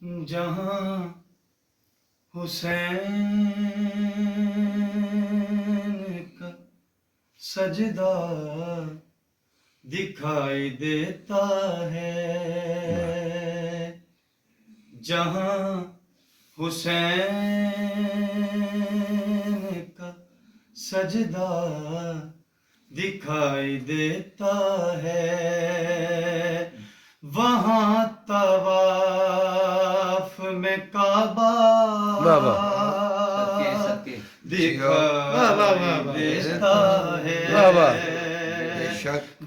جہاں حسین کا سجدہ دکھائی دیتا ہے، جہاں حسین کا سجدہ دکھائی دیتا ہے، وہاں طواف میں کعبہ دکھائی دیتا ہے،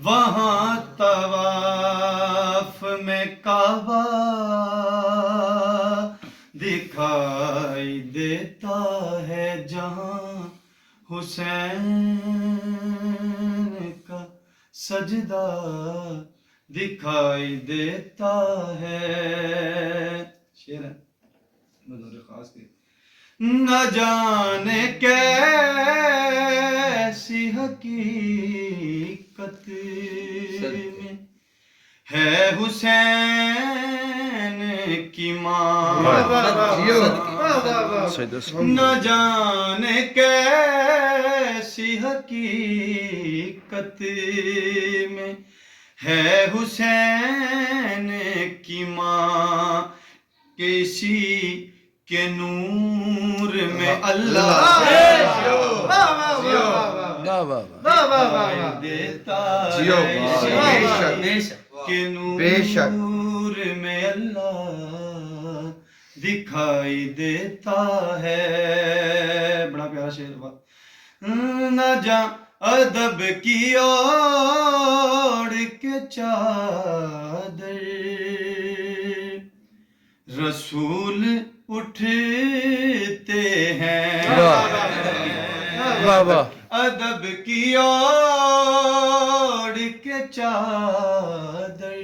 وہاں طواف میں کعبہ دکھائی دیتا ہے، جہاں حسین کا سجدہ دکھائی دیتا ہے۔ شعر ہے مدور خاص کے نہ جانے کیسی حقیقت میں ہے حسین کی ماں، نہ جانے کیسی حقیقت میں ہے حسین کی ماں، کسی کے نور میں اللہ دیتا ہے، کہ نور میں اللہ دکھائی دیتا ہے۔ بڑا پیارا شعر ہوا، نہ جا ادب کی اوڑھ کے چادر رسول اٹھتے ہیں، ادب کی اوڑھ کے چادر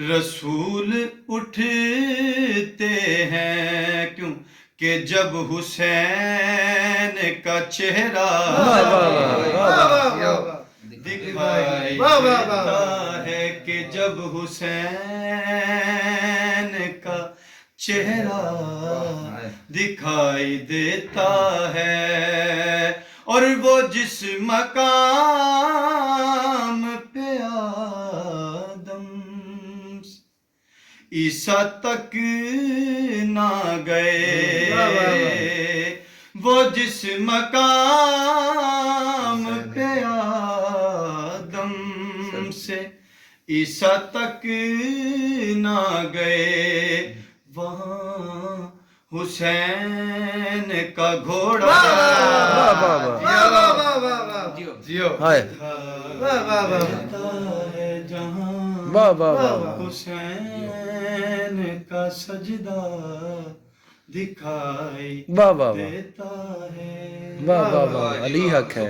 رسول اٹھتے ہیں، کیوں کہ جب حسین کا چہرہ دکھائی دیتا ہے، کہ جب حسین کا چہرہ دکھائی دیتا ہے، اور وہ جس مقام پہ آدم عیسیٰ تک نہ گئے، وہ جس مقام پہ آدم سے عیسیٰ تک نہ گئے، وہاں حسین کا گھوڑا جہاں حسین کا سجدہ دکھائی دیتا ہے۔ علی حق ہے۔